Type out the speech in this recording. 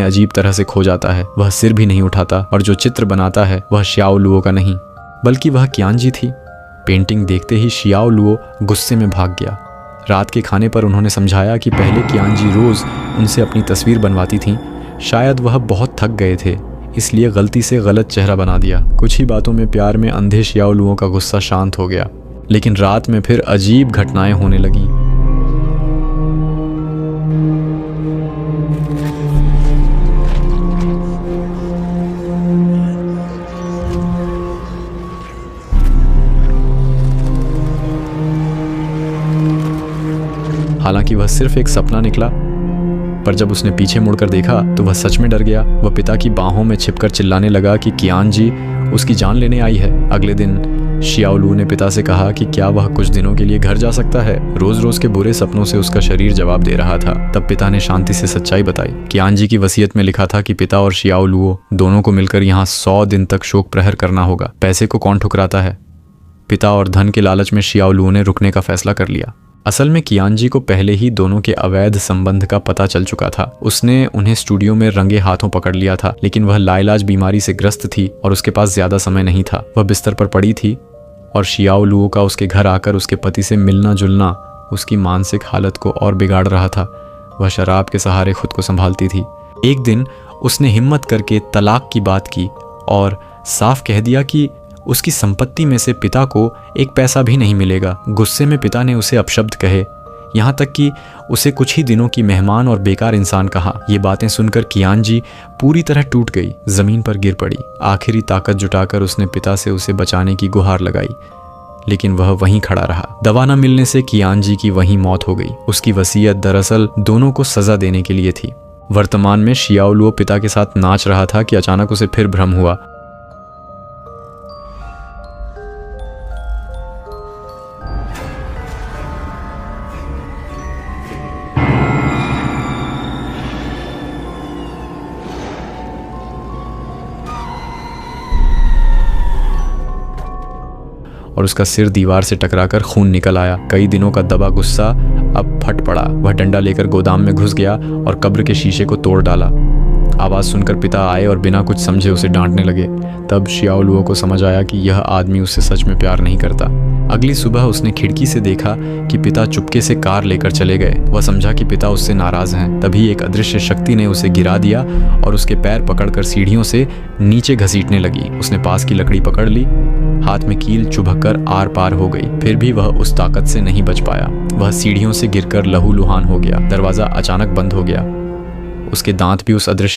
अजीब तरह से खो जाता है। वह सिर भी नहीं उठाता और जो चित्र बनाता है वह शियाओ लुओ का नहीं बल्कि वह कियांजी थी। पेंटिंग देखते ही शियाओ लुओ गुस्से में भाग गया। रात के खाने पर उन्होंने समझाया कि पहले कियांजी रोज उनसे अपनी तस्वीर बनवाती थीं। शायद वह बहुत थक गए थे, इसलिए गलती से गलत चेहरा बना दिया। कुछ ही बातों में प्यार में अंधे शियाओ लुओ का गुस्सा शांत हो गया, लेकिन रात में फिर अजीब घटनाएं होने लगीं। हालांकि वह सिर्फ एक सपना निकला, पर जब उसने पीछे मुड़कर देखा तो वह सच में डर गया। वह पिता की बाहों में छिपकर चिल्लाने लगा कि कियांजी उसकी जान लेने आई है। अगले दिन शियाओ लू ने पिता से कहा कि क्या वह कुछ दिनों के लिए घर जा सकता है। रोज रोज के बुरे सपनों से उसका शरीर जवाब दे रहा था। तब पिता ने शांति से सच्चाई बताई। कियांजी की वसीयत में लिखा था कि पिता और शियाओ लुओ दोनों को मिलकर यहाँ 100 दिन तक शोक प्रहर करना होगा। पैसे को कौन ठुकराता है। पिता और धन के लालच में शियाओ लू ने रुकने का फैसला कर लिया। असल में कियांजी को पहले ही दोनों के अवैध संबंध का पता चल चुका था। उसने उन्हें स्टूडियो में रंगे हाथों पकड़ लिया था, लेकिन वह लाइलाज बीमारी से ग्रस्त थी और उसके पास ज्यादा समय नहीं था। वह बिस्तर पर पड़ी थी और शियाओ लुओ का उसके घर आकर उसके पति से मिलना जुलना उसकी मानसिक हालत को और बिगाड़ रहा था। वह शराब के सहारे खुद को संभालती थी। एक दिन उसने हिम्मत करके तलाक की बात की और साफ कह दिया कि उसकी संपत्ति में से पिता को एक पैसा भी नहीं मिलेगा। गुस्से में पिता ने उसे अपशब्द कहे, यहाँ तक कि उसे कुछ ही दिनों की मेहमान और बेकार इंसान कहा। ये बातें सुनकर कियांजी पूरी तरह टूट गई, जमीन पर गिर पड़ी। आखिरी ताकत जुटाकर उसने पिता से उसे बचाने की गुहार लगाई, लेकिन वह वहीं खड़ा रहा। दवा न मिलने से कियांजी की वहीं मौत हो गई। उसकी वसीयत दरअसल दोनों को सजा देने के लिए थी। वर्तमान में शियाओ लुओ पिता के साथ नाच रहा था कि अचानक उसे फिर भ्रम हुआ। और उसका सिर दीवार से टकराकर खून निकल आया। कई दिनों का दबा गुस्सा अब फट पड़ा। वह डंडा लेकर गोदाम में घुस गया और कब्र के शीशे को तोड़ डाला। आवाज सुनकर पिता आए और बिना कुछ समझे उसे डांटने लगे। तब शियाओ लुओ को समझ आया कि यह आदमी उससे सच में प्यार नहीं करता। अगली सुबह उसने खिड़की से देखा कि पिता चुपके से कार लेकर चले गए। वह समझा कि पिता उससे नाराज हैं। तभी एक अदृश्य शक्ति ने उसे गिरा दिया और उसके पैर पकड़कर सीढ़ियों से नीचे घसीटने लगी। उसने पास की लकड़ी पकड़ ली, हाथ में कील चुभककर आर पार हो गई। फिर भी वह उस ताकत से नहीं बच पाया। वह सीढ़ियों से गिरकर लहूलुहान हो गया। दरवाजा अचानक बंद हो गया। उसके दांत भी उस अदृश्य